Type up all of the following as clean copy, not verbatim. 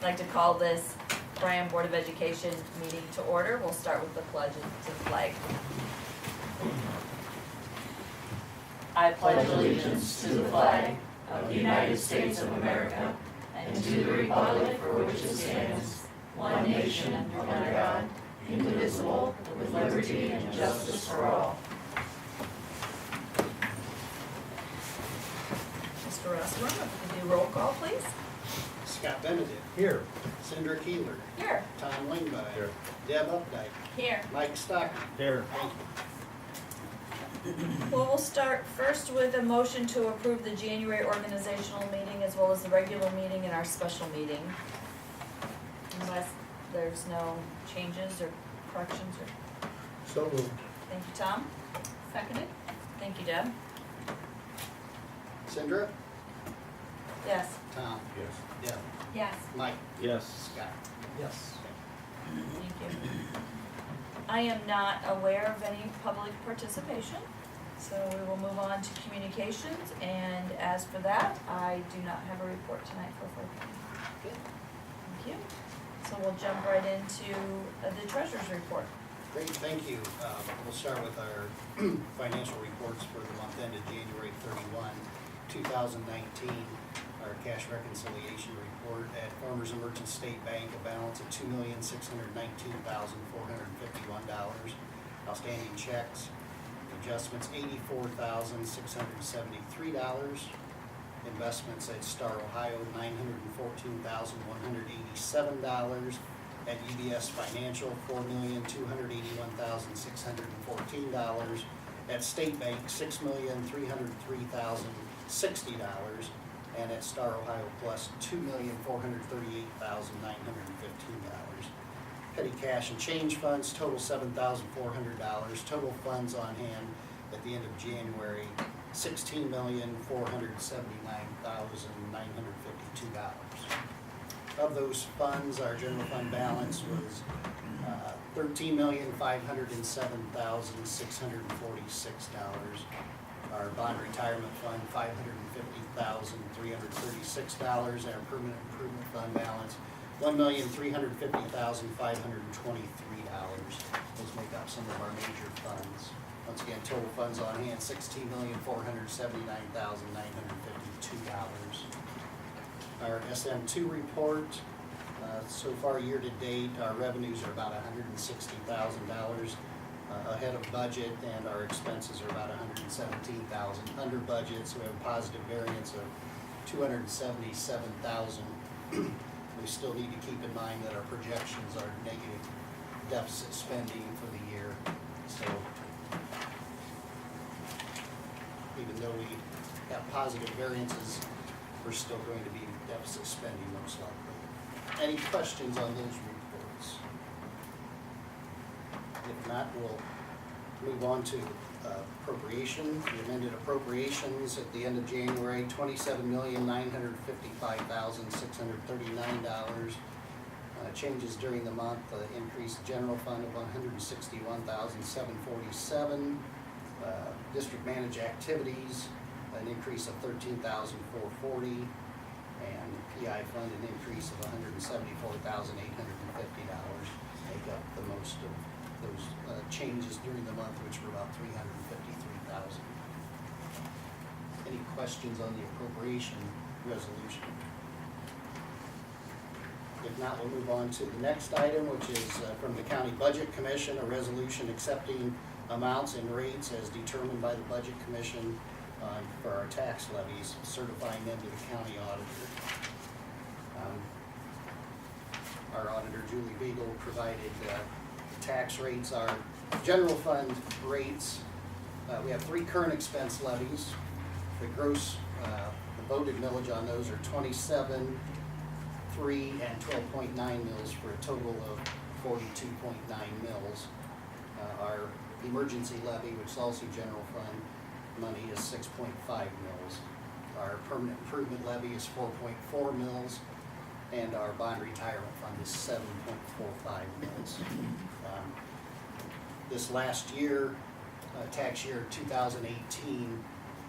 like to call this Bryan Board of Education meeting to order. We'll start with the pledge to the flag. I pledge allegiance to the flag of the United States of America and to the republic for which it stands, one nation under God, indivisible, with liberty and justice for all. Mr. Russell, if we can do roll call, please. Scott Benedict. Here. Sandra Keeler. Here. Tom Lingby. Here. Deb Updike. Here. Mike Stocker. Here. Thank you. Well, we'll start first with a motion to approve the January organizational meeting as well as the regular meeting and our special meeting. Unless there's no changes or corrections or, So moved. thank you, Tom. Seconded. Thank you, Deb. Sandra. Yes. Tom. Yes. Deb. Yes. Mike. Yes. Scott. Yes. Thank you. I am not aware of any public participation, so we will move on to communications, and as for that, I do not have a report tonight for full committee. Thank you. So we'll jump right into the treasurer's report. Great, thank you. We'll start with our financial reports for the month ended January 31, 2019. Our cash reconciliation report at Farmers and Merchants State Bank, a balance of $2,619,451. Outstanding checks, adjustments $84,673. Investments at Star Ohio, $914,187. At UBS Financial, $4,281,614. At State Bank, $6,303,060. And at Star Ohio Plus, $2,438,915. Petty cash and change funds total $7,400. Total funds on hand at the end of January, $16,479,952. Of those funds, our general fund balance was $13,507,646. Our bond retirement fund, $550,336, and our permanent improvement fund balance, $1,350,523. Those make up some of our major funds. Once again, total funds on hand, $16,479,952. Our SM2 report, so far year to date, our revenues are about $160,000 ahead of budget, and our expenses are about $117,000 under budget, so we have a positive variance of $277,000. We still need to keep in mind that our projections are negative deficit spending for the year, so even though we have positive variances, we're still going to be deficit spending most likely. Any questions on those reports? If not, we'll move on to appropriation. The amended appropriations at the end of January, $27,955,639. Changes during the month, increased general fund of $161,747. District managed activities, an increase of $13,440. And PI fund, an increase of $174,850. Make up the most of those changes during the month, which were about $353,000. Any questions on the appropriation resolution? If not, we'll move on to the next item, which is from the County Budget Commission, a resolution accepting amounts and rates as determined by the Budget Commission for our tax levies, certifying them to the county auditor. Our auditor, Julie Beagle, provided the tax rates. Our general fund rates, we have 3 current expense levies. The gross, the voted millage on those are 27, 3, and 12.9 mils for a total of 42.9 mils. Our emergency levy, which is also general fund money, is 6.5 mils. Our permanent improvement levy is 4.4 mils, and our bond retirement fund is 7.45 mils. This last year, tax year 2018,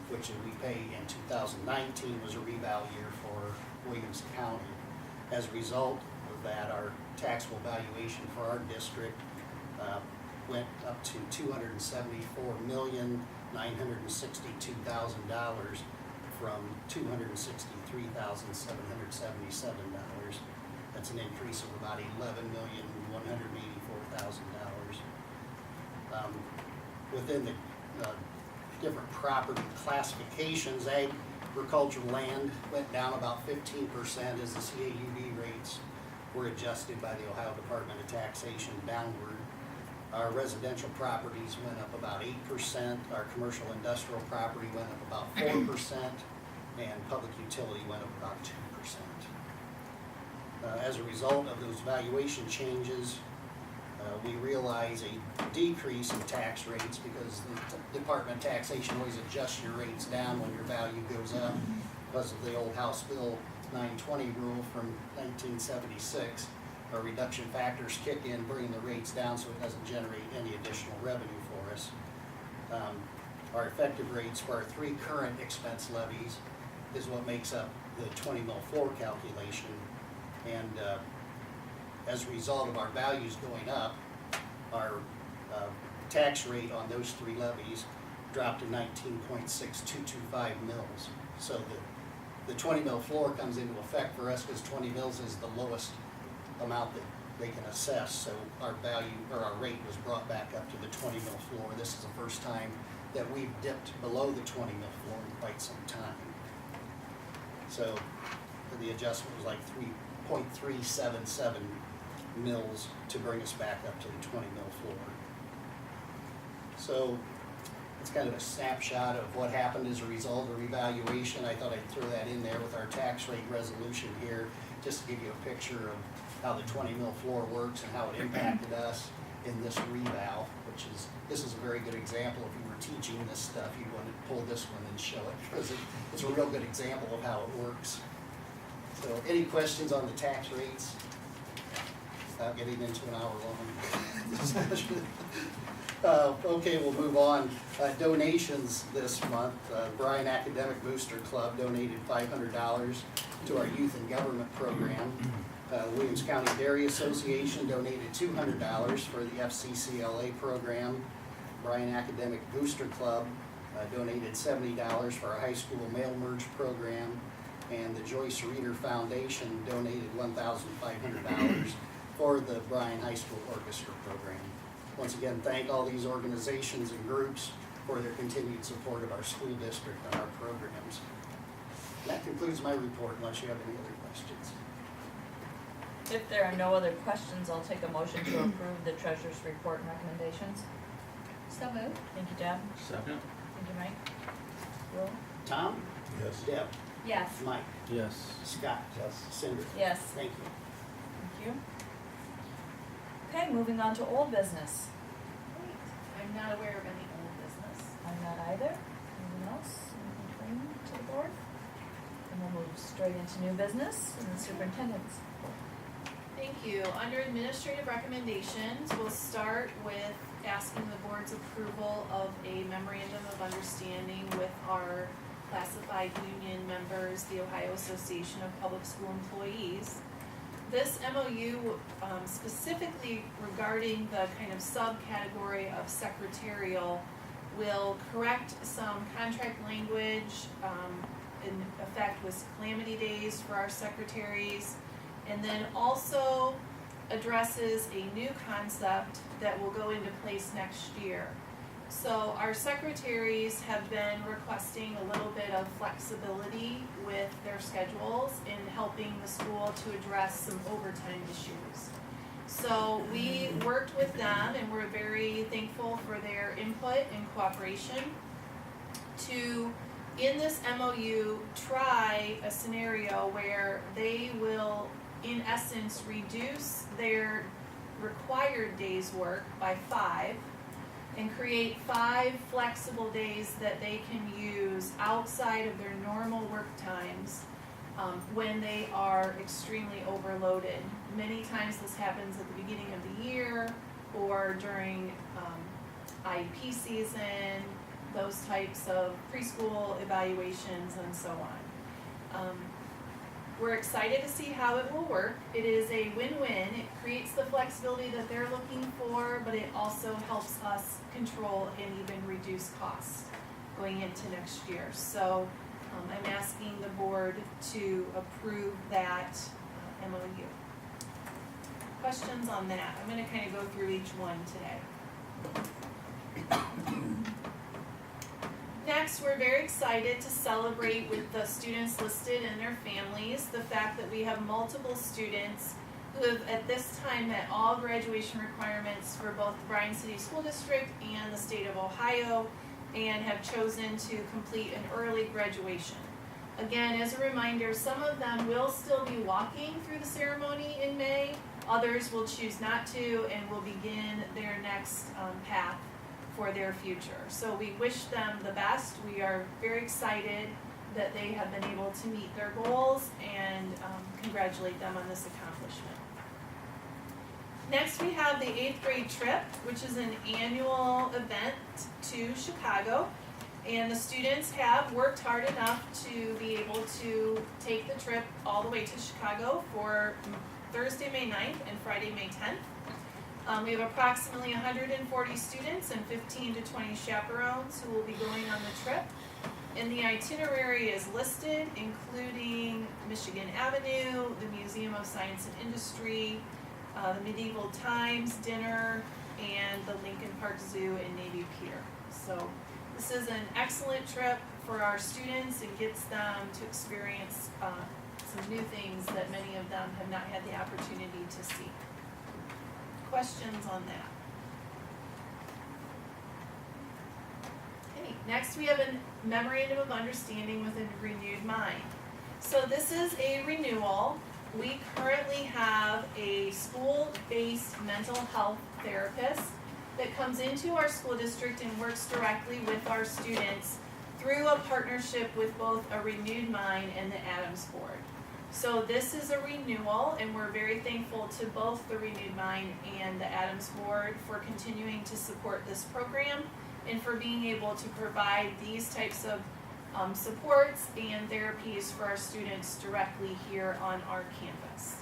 which we pay in 2019, was a reval year for Williams County. As a result of that, our taxable valuation for our district went up to $274,962,000 from $263,777. That's an increase of about $11,184,000. Within the different property classifications, agricultural land went down about 15% as the CAUB rates were adjusted by the Ohio Department of Taxation downward. Our residential properties went up about 8%, our commercial industrial property went up about 4%, and public utility went up about 2%. As a result of those valuation changes, we realize a decrease in tax rates because the Department of Taxation always adjusts your rates down when your value goes up because of the old House Bill 920 rule from 1976. Our reduction factors kick in, bringing the rates down so it doesn't generate any additional revenue for us. Our effective rates for our 3 current expense levies is what makes up the 20 mil floor calculation. And as a result of our values going up, our tax rate on those 3 levies dropped to 19.6225 mils. So the 20 mil floor comes into effect for us because 20 mils is the lowest amount that they can assess. So our value, or our rate, was brought back up to the 20 mil floor. This is the first time that we've dipped below the 20 mil floor in quite some time. So the adjustment was like 3.377 mils to bring us back up to the 20 mil floor. So it's kind of a snapshot of what happened as a result of revaluation. I thought I'd throw that in there with our tax rate resolution here, just to give you a picture of how the 20 mil floor works and how it impacted us in this reval, this is a very good example. If you were teaching this stuff, you'd want to pull this one and show it, because it's a real good example of how it works. So any questions on the tax rates? Without getting into an hour-long discussion. Okay, we'll move on. Donations this month. Bryan Academic Booster Club donated $500 to our Youth in Government program. Williams County Dairy Association donated $200 for the FCCLA program. Bryan Academic Booster Club donated $70 for our high school mail merge program. And the Joyce Reeder Foundation donated $1,500 for the Bryan High School Orchestra program. Once again, thank all these organizations and groups for their continued support of our school district and our programs. And that concludes my report, unless you have any other questions. If there are no other questions, I'll take a motion to approve the treasurer's report and recommendations. So moved. Thank you, Deb. Second? Thank you, Mike. Roll. Tom? Yes. Deb? Yes. Mike? Yes. Scott? Yes. Cindy? Yes. Thank you. Thank you. Okay, moving on to old business. I'm not aware of any old business. I'm not either. Anyone else? Anything to bring to the board? And we'll move straight into new business and the superintendent's. Thank you. Under administrative recommendations, we'll start with asking the board's approval of a memorandum of understanding with our classified union members, the Ohio Association of Public School Employees. This MOU specifically regarding the kind of subcategory of secretarial will correct some contract language in effect with calamity days for our secretaries, and then also addresses a new concept that will go into place next year. So our secretaries have been requesting a little bit of flexibility with their schedules in helping the school to address some overtime issues. So we worked with them, and we're very thankful for their input and cooperation to, in this MOU, try a scenario where they will, in essence, reduce their required days work by 5 and create 5 flexible days that they can use outside of their normal work times when they are extremely overloaded. Many times this happens at the beginning of the year or during IEP season, those types of preschool evaluations and so on. We're excited to see how it will work. It is a win-win. It creates the flexibility that they're looking for, but it also helps us control and even reduce costs going into next year. So I'm asking the board to approve that MOU. Questions on that? I'm going to kind of go through each one today. Next, we're very excited to celebrate with the students listed and their families the fact that we have multiple students who have at this time met all graduation requirements for both the Bryan City School District and the state of Ohio and have chosen to complete an early graduation. Again, as a reminder, some of them will still be walking through the ceremony in May, others will choose not to and will begin their next path for their future. So we wish them the best. We are very excited that they have been able to meet their goals and congratulate them on this accomplishment. Next we have the 8th grade trip, which is an annual event to Chicago. And the students have worked hard enough to be able to take the trip all the way to Chicago for Thursday, May 9th and Friday, May 10th. We have approximately 140 students and 15 to 20 chaperones who will be going on the trip. And the itinerary is listed, including Michigan Avenue, the Museum of Science and Industry, the Medieval Times dinner, and the Lincoln Park Zoo and Navy Pier. So this is an excellent trip for our students and gets them to experience some new things that many of them have not had the opportunity to see. Questions on that? Okay, next we have a memorandum of understanding with a renewed mind. So this is a renewal. We currently have a school-based mental health therapist that comes into our school district and works directly with our students through a partnership with both a renewed mind and the Adams Board. So this is a renewal, and we're very thankful to both the Renewed Mind and the Adams Board for continuing to support this program and for being able to provide these types of supports and therapies for our students directly here on our campus.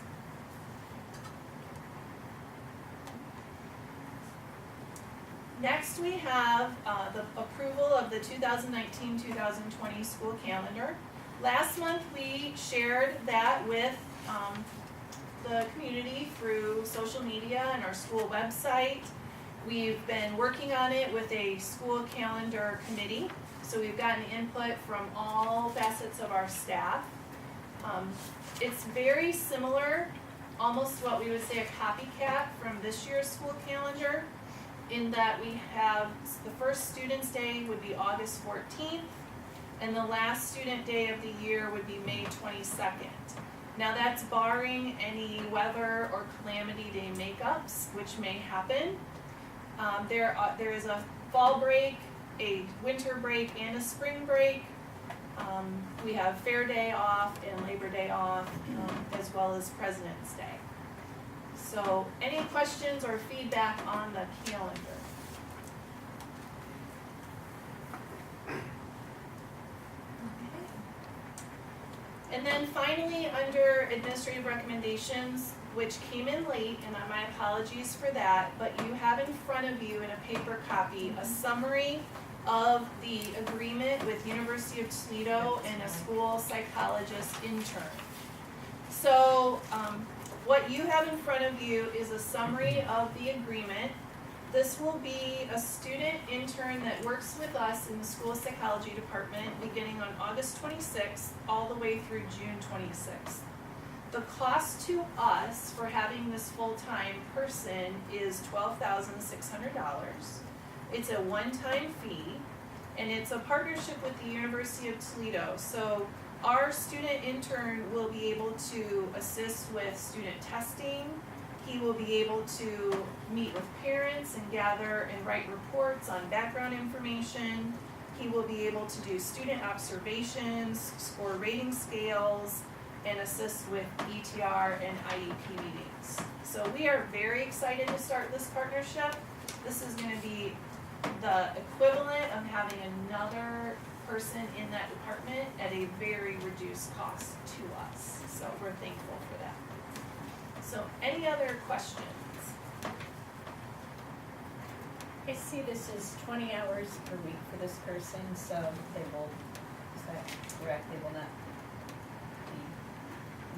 Next, we have the approval of the 2019-2020 school calendar. Last month, we shared that with the community through social media and our school website. We've been working on it with a school calendar committee, so we've gotten input from all facets of our staff. It's very similar, almost what we would say a copycat from this year's school calendar, in that we have the first Students' Day would be August 14th, and the last student day of the year would be May 22nd. Now that's barring any weather or calamity day makeups, which may happen. There is a fall break, a winter break, and a spring break. We have Fair Day off and Labor Day off, as well as President's Day. So any questions or feedback on the calendar? And then finally, under administrative recommendations, which came in late, and my apologies for that, but you have in front of you in a paper copy a summary of the agreement with University of Toledo and a school psychologist intern. So what you have in front of you is a summary of the agreement. This will be a student intern that works with us in the school psychology department beginning on August 26th all the way through June 26th. The cost to us for having this full-time person is $12,600. It's a one-time fee, and it's a partnership with the University of Toledo. So our student intern will be able to assist with student testing. He will be able to meet with parents and gather and write reports on background information. He will be able to do student observations, score rating scales, and assist with ETR and IEP meetings. So we are very excited to start this partnership. This is going to be the equivalent of having another person in that department at a very reduced cost to us, so we're thankful for that. So, any other questions? I see this is 20 hours per week for this person, so they will, is that correct? They will not be,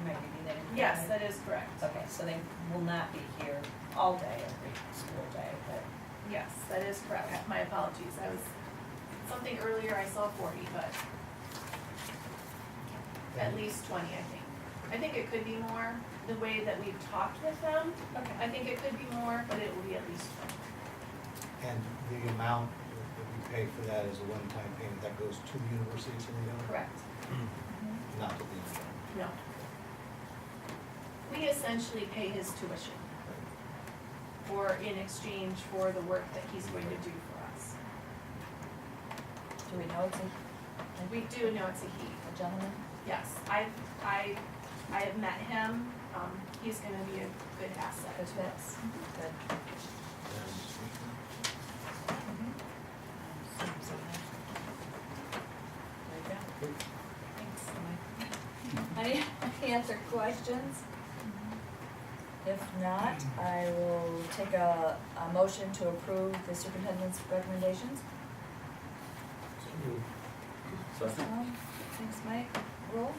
you might be there. Yes, that is correct. Okay, so they will not be here all day, every school day, but Yes, that is correct. My apologies. I was, something earlier I saw 40, but at least 20, I think. I think it could be more, the way that we've talked with them. okay. I think it could be more, but it will be at least 20. And the amount that we pay for that is a one-time payment that goes to the university of Toledo? Correct. Not to the university. No. We essentially pay his tuition, or in exchange for the work that he's going to do for us. Do we know it's We do know it's a he. a gentleman? Yes, I have met him. He's gonna be a good asset Good to fit. us. Good. There you go. Thanks. Any other questions? If not, I will take a motion to approve the superintendent's recommendations. Second? Thanks, Mike. Roll?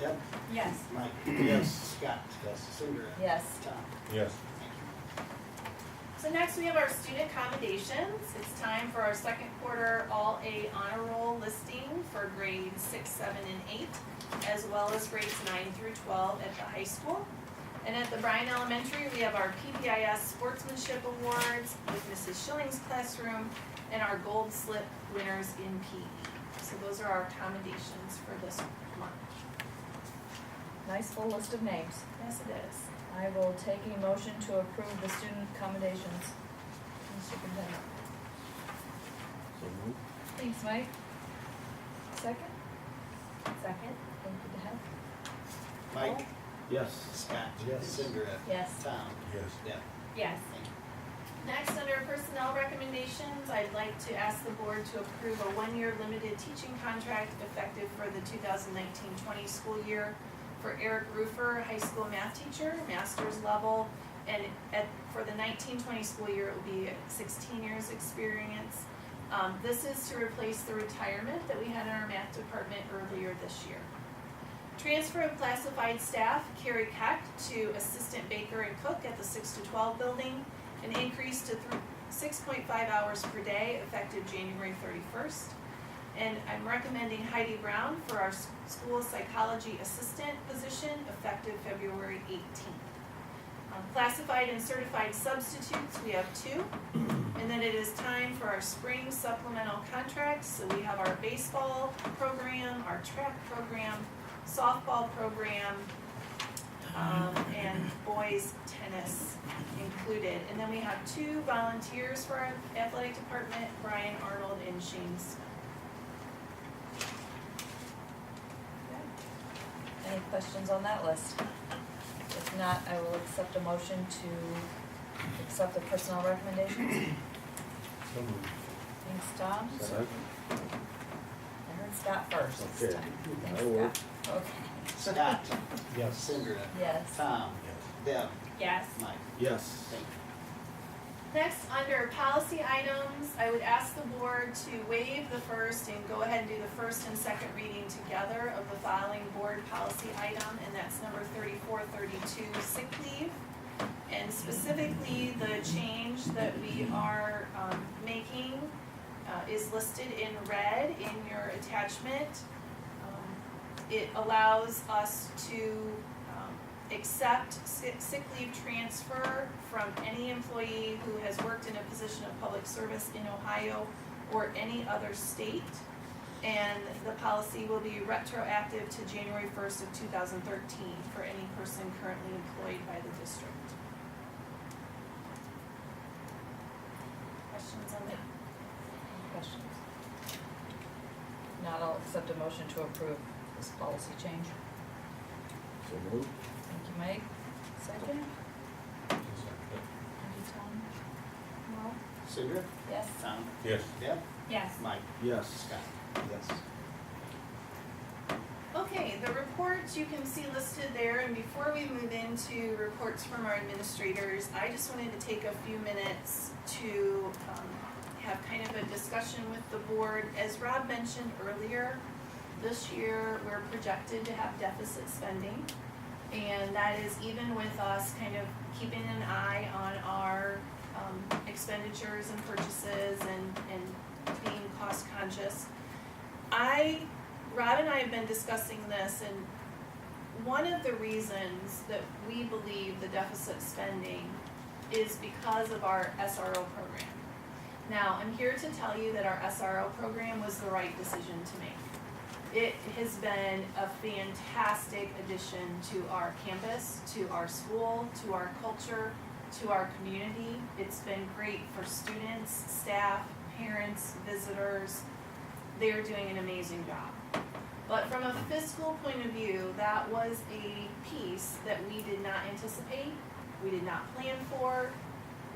Deb? Yes. Mike? Yes. Scott? Yes. Cinder? Yes. Tom? Yes. Thank you. So next we have our student accommodations. It's time for our second quarter all A honor roll listing for grades 6, 7, and 8, as well as grades 9 through 12 at the high school. And at the Bryan Elementary, we have our PBIS Sportsmanship Awards with Mrs. Schilling's classroom and our gold slip winners in PE. So those are our accommodations for this month. Nice full list of names. Yes, it is. I will take a motion to approve the student accommodations. Superintendent. So moved. Thanks, Mike. Second? Second? Thank you, Deb. Mike? Yes. Scott? Yes. Cinder? Yes. Tom? Yes. Deb? Yes. Thank you. Next, under personnel recommendations, I'd like to ask the board to approve a one-year limited teaching contract effective for the 2019-20 school year for Eric Roofer, high school math teacher, master's level, and for the 19-20 school year, it will be 16 years experience. This is to replace the retirement that we had in our math department earlier this year. Transfer of classified staff, Carrie Keck to assistant baker and cook at the 6 to 12 building, an increase to 6.5 hours per day effective January 31st. And I'm recommending Heidi Brown for our school psychology assistant position effective February 18th. Classified and certified substitutes, we have 2. And then it is time for our spring supplemental contracts. So we have our baseball program, our track program, softball program, and boys tennis included. And then we have 2 volunteers for our athletic department, Bryan Arnold and Shane Scott. Any questions on that list? If not, I will accept a motion to accept the personnel recommendations. So moved. Thanks, Tom. Second? I heard Scott first this Okay. time. Thanks, That'll work. Scott. Okay. Scott? Yes. Cinder? Yes. Tom? Deb? Yes. Mike? Yes. Thank you. Next, under policy items, I would ask the board to waive the first and go ahead and do the first and second reading together of the following board policy item, and that's number 3432, sick leave. And specifically, the change that we are making is listed in red in your attachment. It allows us to accept sick leave transfer from any employee who has worked in a position of public service in Ohio or any other state. And the policy will be retroactive to January 1st of 2013 for any person currently employed by the district. Questions on that? Any questions? If not, I'll accept a motion to approve this policy change. So moved. Thank you, Mike. Second? Thank you, Tom. Well, Cindra? Yes. Tom? Yes. Deb? Yes. Mike? Yes. Scott? Yes. Okay, the reports you can see listed there, and before we move into reports from our administrators, I just wanted to take a few minutes to have kind of a discussion with the board. As Rob mentioned earlier, this year we're projected to have deficit spending, and that is even with us kind of keeping an eye on our expenditures and purchases and being cost conscious. Rob and I have been discussing this, and one of the reasons that we believe the deficit spending is because of our SRO program. Now, I'm here to tell you that our SRO program was the right decision to make. It has been a fantastic addition to our campus, to our school, to our culture, to our community. It's been great for students, staff, parents, visitors. They're doing an amazing job. But from a fiscal point of view, that was a piece that we did not anticipate, we did not plan for.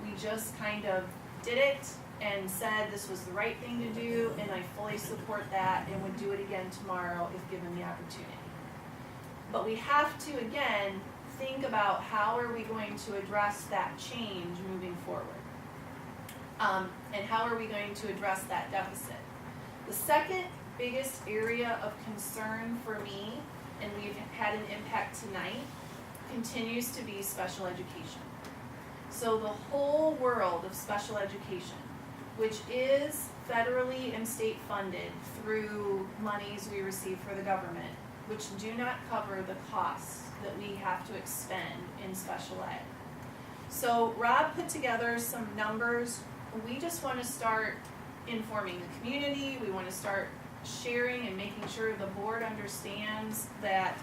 We just kind of did it and said this was the right thing to do, and I fully support that and would do it again tomorrow if given the opportunity. But we have to, again, think about how are we going to address that change moving forward. And how are we going to address that deficit? The second biggest area of concern for me, and we've had an impact tonight, continues to be special education. So the whole world of special education, which is federally and state funded through monies we receive for the government, which do not cover the costs that we have to expend in special ed. So Rob put together some numbers. We just want to start informing the community. We want to start sharing and making sure the board understands that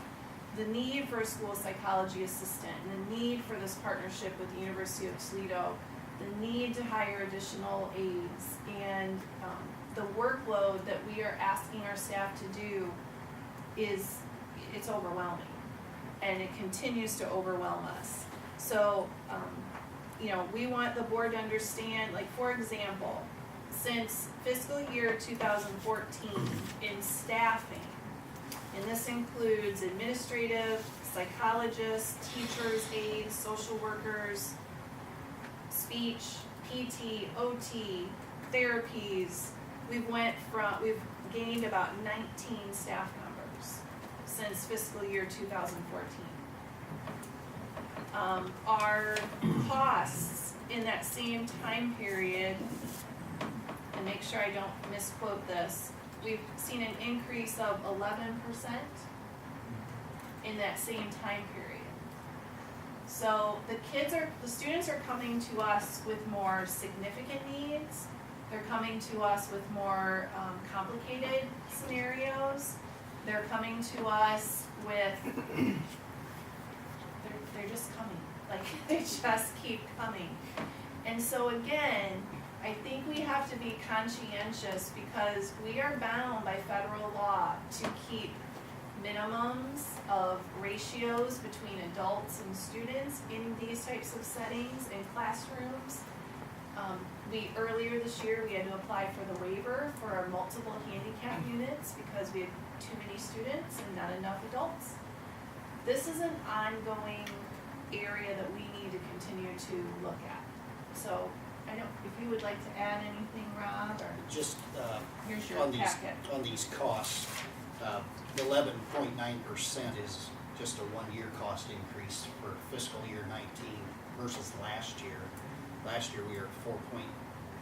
the need for a school psychology assistant and the need for this partnership with the University of Toledo, the need to hire additional aides, and the workload that we are asking our staff to do it's overwhelming, and it continues to overwhelm us. So, we want the board to understand, like, for example, since fiscal year 2014 in staffing, and this includes administrative, psychologists, teachers, aides, social workers, speech, PT, OT, therapies, we've gained about 19 staff members since fiscal year 2014. Our costs in that same time period, and make sure I don't misquote this, we've seen an increase of 11% in that same time period. So the students are coming to us with more significant needs. They're coming to us with more complicated scenarios. They're coming to us with, they're just coming. Like, they just keep coming. And so again, I think we have to be conscientious because we are bound by federal law to keep minimums of ratios between adults and students in these types of settings in classrooms. Earlier this year, we had to apply for the waiver for our multiple handicap units because we had too many students and not enough adults. This is an ongoing area that we need to continue to look at. So I don't, if you would like to add anything, Rob, or Just here's your on these, packet. on these costs, 11.9% is just a one-year cost increase for fiscal year 19 versus last year. Last year we were at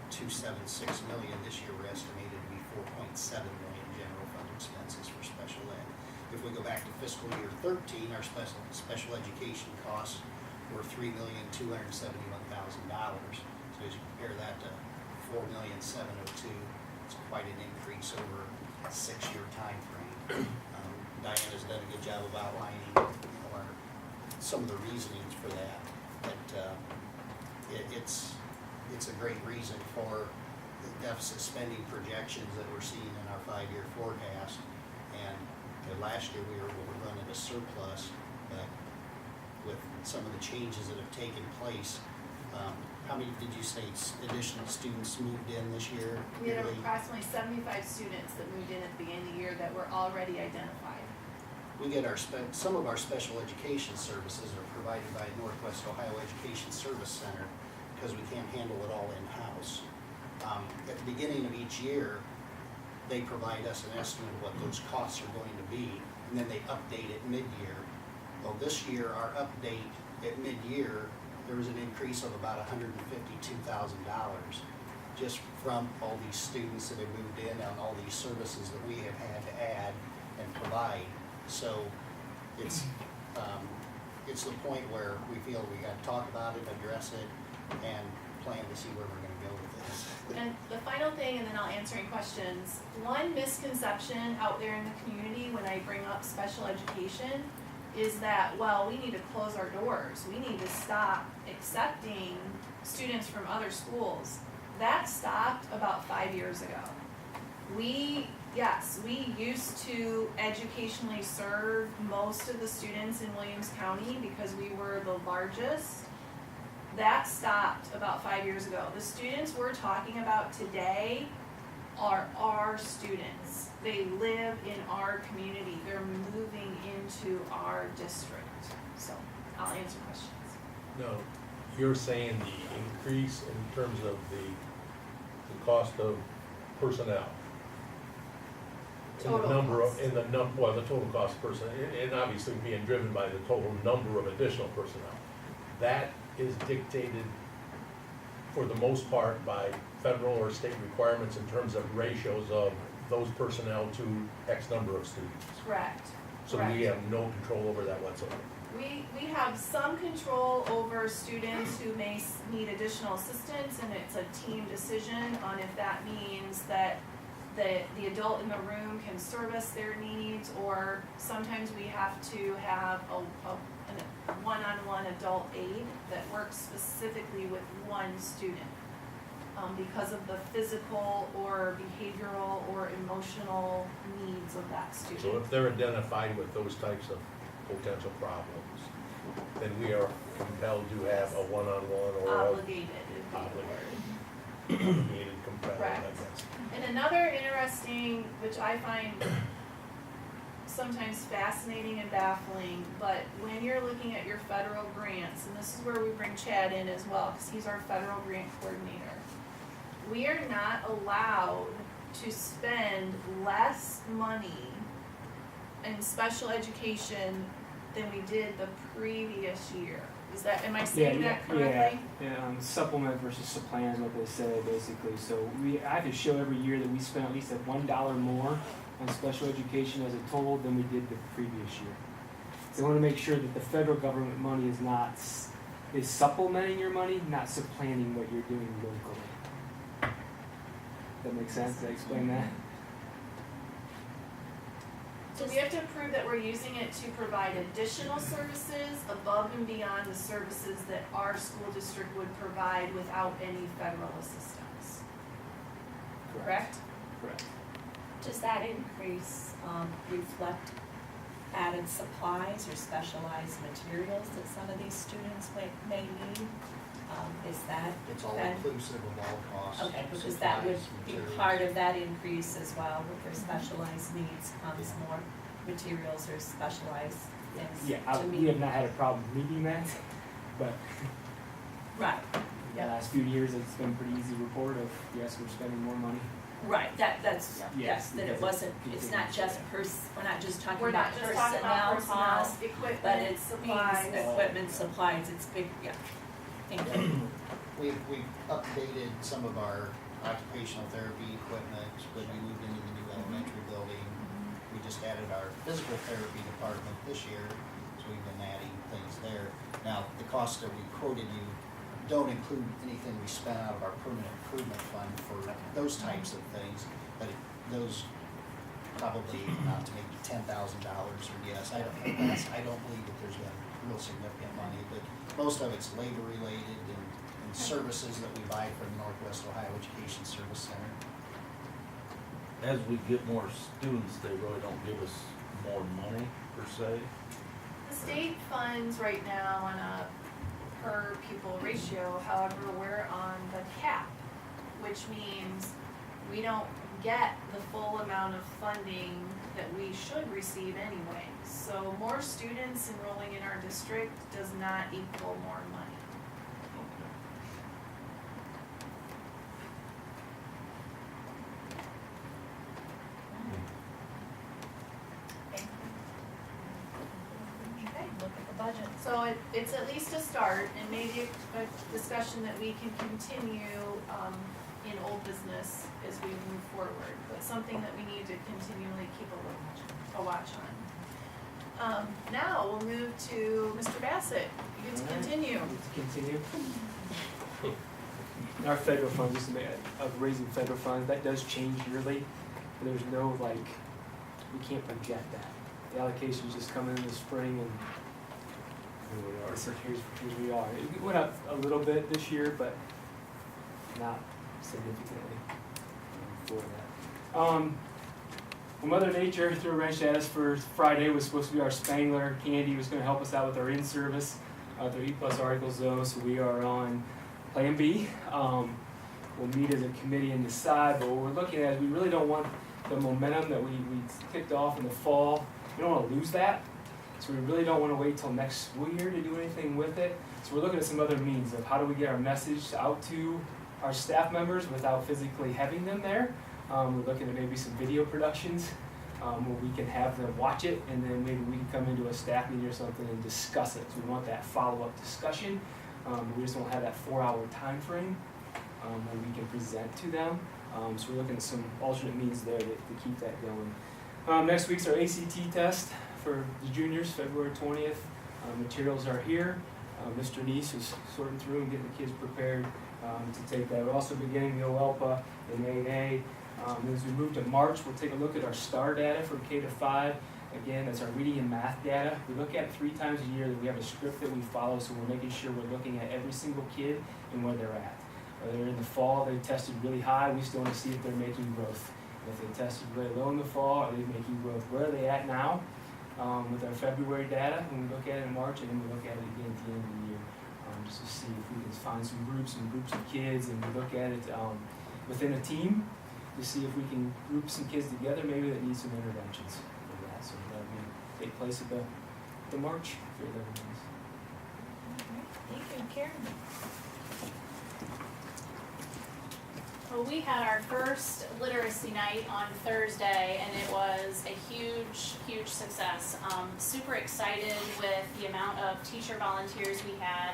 4.276 million. This year we're estimated to be 4.7 million general fund expenses for special ed. If we go back to fiscal year 13, our special education costs were $3,271,000. So as you compare that to $4,702,000, it's quite an increase over a 6-year time frame. Diana's done a good job of outlining, some of the reasonings for that. But it's a great reason for the deficit spending projections that we're seeing in our 5-year forecast. And last year we were running a surplus, but with some of the changes that have taken place, How many, did you say additional students moved in this year? We had Yearly? approximately 75 students that moved in at the beginning of the year that were already identified. We get some of our special education services are provided by Northwest Ohio Education Service Center because we can't handle it all in-house. At the beginning of each year, they provide us an estimate of what those costs are going to be, and then they update it mid-year. Well, this year, our update at mid-year, there was an increase of about $152,000 just from all these students that have moved in and all these services that we have had to add and provide. So it's the point where we feel we got to talk about it, address it, and plan to see where we're going to go with this. And the final thing, and then I'll answer any questions. One misconception out there in the community when I bring up special education is that, well, we need to close our doors. We need to stop accepting students from other schools. That stopped about 5 years ago. We used to educationally serve most of the students in Williams County because we were the largest. That stopped about 5 years ago. The students we're talking about today are our students. They live in our community. They're moving into our district. So I'll answer questions. No, you're saying the increase in terms of the cost of personnel. Total cost. The total cost of personnel, and obviously being driven by the total number of additional personnel. That is dictated for the most part by federal or state requirements in terms of ratios of those personnel to X number of students. Correct. So Correct. we have no control over that whatsoever. We have some control over students who may need additional assistance, and it's a team decision on if that means that the adult in the room can service their needs, or sometimes we have to have a one-on-one adult aide that works specifically with one student because of the physical or behavioral or emotional needs of that student. So if they're identified with those types of potential problems, then we are compelled to have a one-on-one or Obligated is the word. obligated competitive, I Correct. guess. And another interesting, which I find sometimes fascinating and baffling, but when you're looking at your federal grants, and this is where we bring Chad in as well, because he's our federal grant coordinator, we are not allowed to spend less money in special education than we did the previous year. Am I saying that correctly? Yeah, supplement versus supplant is what they say basically. So I have to show every year that we spent at least $1 more on special education as a total than we did the previous year. So I want to make sure that the federal government money is supplementing your money, not supplanting what you're doing locally. That makes sense? Did I explain that? So we have to prove that we're using it to provide additional services above and beyond the services that our school district would provide without any federal assistance. Correct? Correct. Does that increase reflect added supplies or specialized materials that some of these students may need? Is that? It's all that- inclusive of all costs. Okay, because that would supplies, be materials. part of that increase as well. With their specialized needs comes more materials or specialized things Yeah, to we meet. have not had a problem meeting that, but Right, the last few years it's been a pretty easy report of, yes, we're spending more money. right, that's, Yeah. yes, that it Because wasn't, it it's not just continues, we're not just talking We're about not just talking about personnel costs, personnel, but equipment, it's supplies. equipment, supplies, it's big, yeah. Thank you. We've updated some of our occupational therapy equipment when we moved into the new elementary building. We just added our physical therapy department this year, so we've been adding things there. Now, the costs that we quoted you don't include anything we spent out of our permanent improvement fund for those types of things, but those probably amount to maybe $10,000 or yes, I don't believe that there's been real significant money, but most of it's labor related and services that we buy from Northwest Ohio Education Service Center. As we get more students, they really don't give us more money per se. The state funds right now on a per pupil ratio. However, we're on the cap, which means we don't get the full amount of funding that we should receive anyway. So more students enrolling in our district does not equal more money. Okay, look at the budget. So it's at least a start, and maybe a discussion that we can continue in old business as we move forward, but something that we need to continually keep a watch on. Now we'll move to Mr. Bassett. You get to continue. Let's continue. Our federal funds, just a minute, of raising federal funds, that does change yearly. But there's no, like, we can't project that. The allocations just come in the spring and here's we are. It went up a little bit this year, but not significantly for that. Well, Mother Nature threw a wrench at us for Friday. Was supposed to be our Spangler. Candy was going to help us out with our in-service, their E+ articles though, so we are on Plan B. We'll meet as a committee and decide, but what we're looking at is we really don't want the momentum that we kicked off in the fall. We don't want to lose that. So we really don't want to wait till next school year to do anything with it. So we're looking at some other means of how do we get our message out to our staff members without physically having them there. We're looking at maybe some video productions where we can have them watch it, and then maybe we can come into a staff meeting or something and discuss it. So we want that follow-up discussion. We just don't have that 4-hour time frame where we can present to them. So we're looking at some alternate means there to keep that going. Next week's our ACT test for the juniors, February 20th. Materials are here. Mr. Neese is sorting through and getting the kids prepared to take that. We're also beginning the OELPA in 8A. As we move to March, we'll take a look at our STAR data from K to 5. Again, that's our reading and math data. We look at it 3 times a year. That we have a script that we follow, so we're making sure we're looking at every single kid and where they're at. Whether in the fall they tested really high, we still want to see if they're making growth. And if they tested really low in the fall, are they making growth? Where are they at now? With our February data, when we look at it in March, and then we look at it again at the end of the year, just to see if we can find some groups of kids, and we look at it within a team to see if we can group some kids together, maybe that need some interventions for that. So that'll take place at the March for the meetings. Thank you, Karen. Well, we had our first literacy night on Thursday, and it was a huge, huge success. Super excited with the amount of teacher volunteers we had.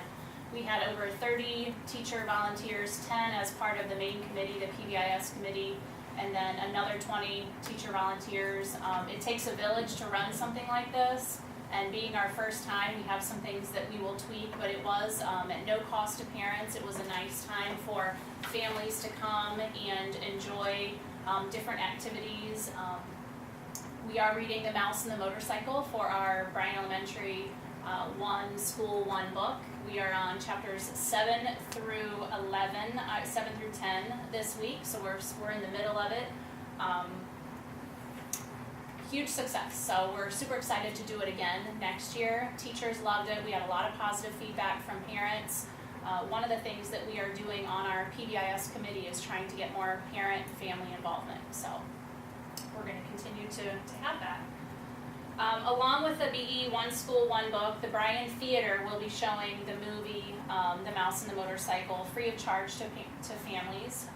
We had over 30 teacher volunteers, 10 as part of the main committee, the PBIS committee, and then another 20 teacher volunteers. It takes a village to run something like this, and being our first time, we have some things that we will tweak, but it was at no cost to parents. It was a nice time for families to come and enjoy different activities. We are reading The Mouse and the Motorcycle for our Bryan Elementary 1 School 1 book. We are on chapters 7 through 10 this week, so we're in the middle of it. Huge success, so we're super excited to do it again next year. Teachers loved it. We had a lot of positive feedback from parents. One of the things that we are doing on our PBIS committee is trying to get more parent and family involvement, so we're going to continue to have that. Along with the BE 1 School 1 book, the Bryan Theater will be showing the movie The Mouse and the Motorcycle free of charge to families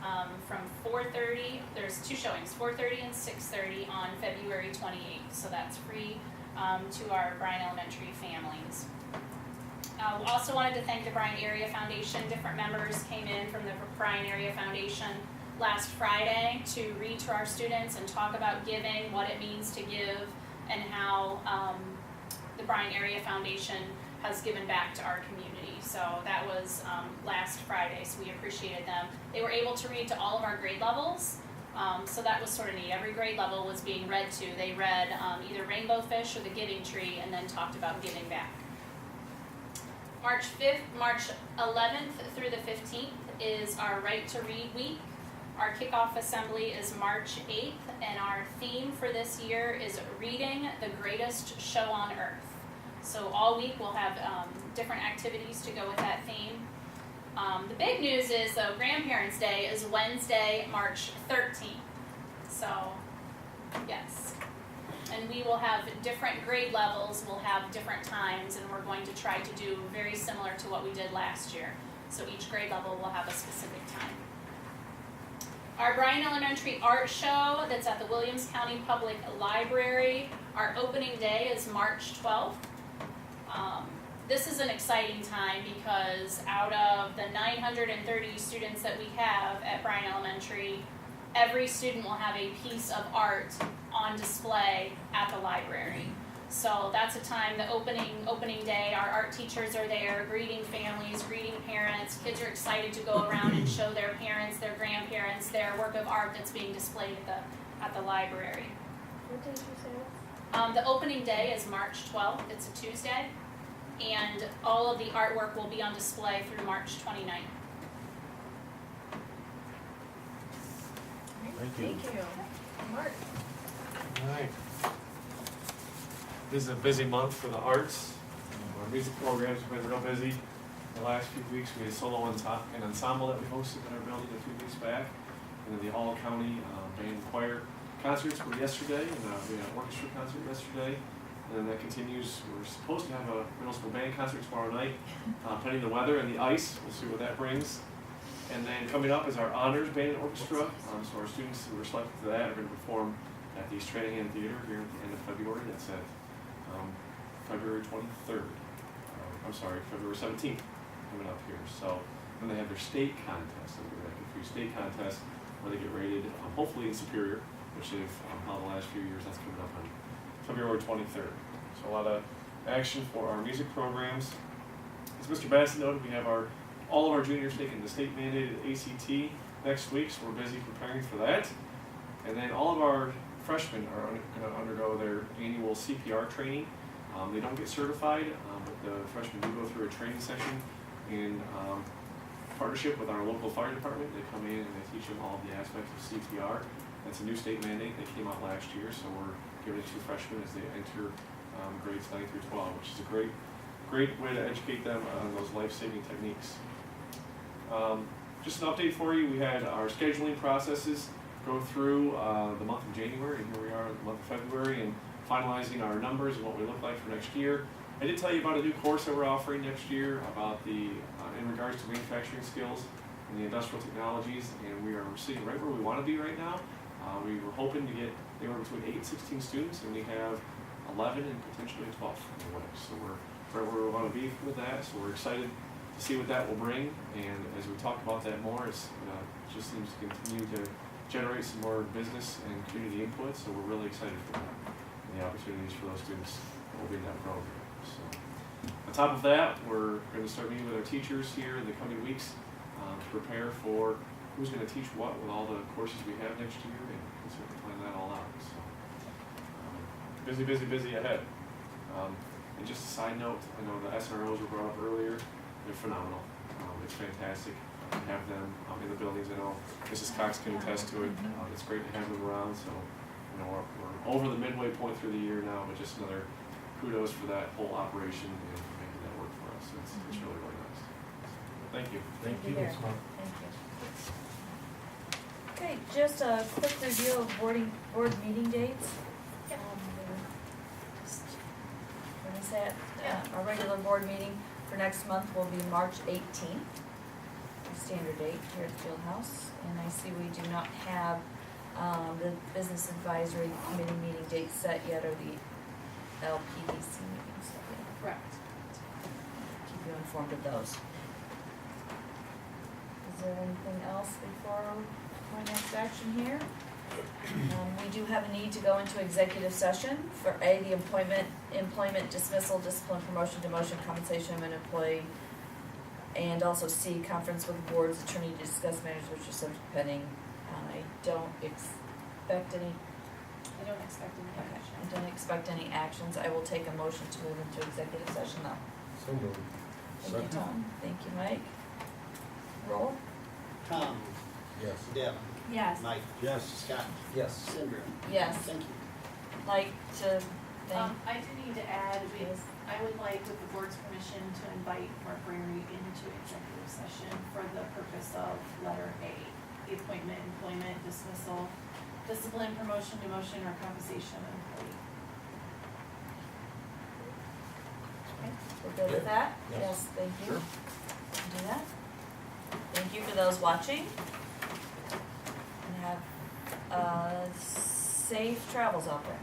from 4:30. There's 2 showings, 4:30 and 6:30 on February 28th. So that's free to our Bryan Elementary families. We also wanted to thank the Bryan Area Foundation. Different members came in from the Bryan Area Foundation last Friday to read to our students and talk about giving, what it means to give, and how the Bryan Area Foundation has given back to our community. So that was last Friday, so we appreciated them. They were able to read to all of our grade levels, so that was sort of neat. Every grade level was being read to. They read either Rainbow Fish or The Giving Tree, and then talked about giving back. March 11th through the 15th is our Right to Read week. Our kickoff assembly is March 8th, and our theme for this year is Reading the Greatest Show on Earth. So all week we'll have different activities to go with that theme. The big news is, though, Grandparents' Day is Wednesday, March 13th. So, yes. And we will have different grade levels, we'll have different times, and we're going to try to do very similar to what we did last year. So each grade level will have a specific time. Our Bryan Elementary Art Show that's at the Williams County Public Library, our opening day is March 12th. This is an exciting time because out of the 930 students that we have at Bryan Elementary, every student will have a piece of art on display at the library. So that's a time, the opening day, our art teachers are there, greeting families, greeting parents. Kids are excited to go around and show their parents, their grandparents, their work of art that's being displayed at the library. What did you say? The opening day is March 12th, it's a Tuesday, and all of the artwork will be on display through March 29th. Thank you. Thank you. Mark? Alright. This is a busy month for the arts. Our music programs have been real busy. The last few weeks we had a solo and ensemble that we hosted in our building a few weeks back. And then the all county band and choir concerts were yesterday, and we had an orchestra concert yesterday. And then that continues. We're supposed to have a middle school band concert tomorrow night, pending the weather and the ice. We'll see what that brings. And then coming up is our honors band and orchestra. So our students who were selected to that are going to perform at the Stranahan Theater here at the end of February. That's at February 23rd. February 17th coming up here. So then they have their state contest. They'll be like a few state contests where they get rated, hopefully in Superior, which they've held the last few years. That's coming up on February 23rd. So a lot of action for our music programs. As Mr. Bassett noted, we have all of our juniors taking the state mandated ACT next week, so we're busy preparing for that. And then all of our freshmen are going to undergo their annual CPR training. They don't get certified, but the freshmen do go through a training session in partnership with our local fire department. They come in and they teach them all of the aspects of CPR. That's a new state mandate that came out last year, so we're giving it to freshmen as they enter grades 9 through 12, which is a great way to educate them on those life-saving techniques. Just an update for you, we had our scheduling processes go through the month of January, and here we are in the month of February, and finalizing our numbers and what we look like for next year. I did tell you about a new course that we're offering next year about in regards to manufacturing skills and the industrial technologies, and we are sitting right where we want to be right now. We were hoping to get anywhere between 8 and 16 students, and we have 11 and potentially 12 in the way. So we're right where we want to be with that, so we're excited to see what that will bring, and as we talk about that more, it just seems to continue to generate some more business and community input, so we're really excited for that and the opportunities for those students that will be in that program. So, on top of that, we're going to start meeting with our teachers here in the coming weeks to prepare for who's going to teach what with all the courses we have next year, and sort of plan that all out. So, busy ahead. And just a side note, I know the SROs were brought up earlier. They're phenomenal. It's fantastic to have them in the buildings. I know Mrs. Cox can attest to it. It's great to have them around. So, we're over the midway point through the year now, but just another kudos for that whole operation and for making that work for us. It's really, really nice. So, thank you. Thank you. There. Thank you. Okay, just a quick review of board meeting dates. When we say it, our regular board meeting for next month will be March 18th, standard date here at the Fieldhouse. And I see we do not have the Business Advisory Committee meeting date set yet, or the LPDC meeting set yet. Correct. Keep you informed of those. Is there anything else before my next action here? We do have a need to go into executive session for A, the employment dismissal, discipline, promotion, demotion, compensation of an employee, and also C, conference with the board's attorney to discuss matters which are subject pending. I don't expect any action. I don't expect any actions. I will take a motion to move into executive session now. So moved. Thank you, Tom. Thank you, Mike. Roll. Tom, Yes. Deb, Yes. Mike, Yes. Scott, Yes. Sandra. Yes. Thank you. Like to I do need to add, Yes. I would like, with the board's permission, to invite Mark Bryan into executive session for the purpose of letter A, the appointment, employment, dismissal, discipline, promotion, demotion, or compensation of employee. Okay, we're good with that? Yes. Yes, thank you. Sure. Can do that. Thank you for those watching. And have, safe travels out there.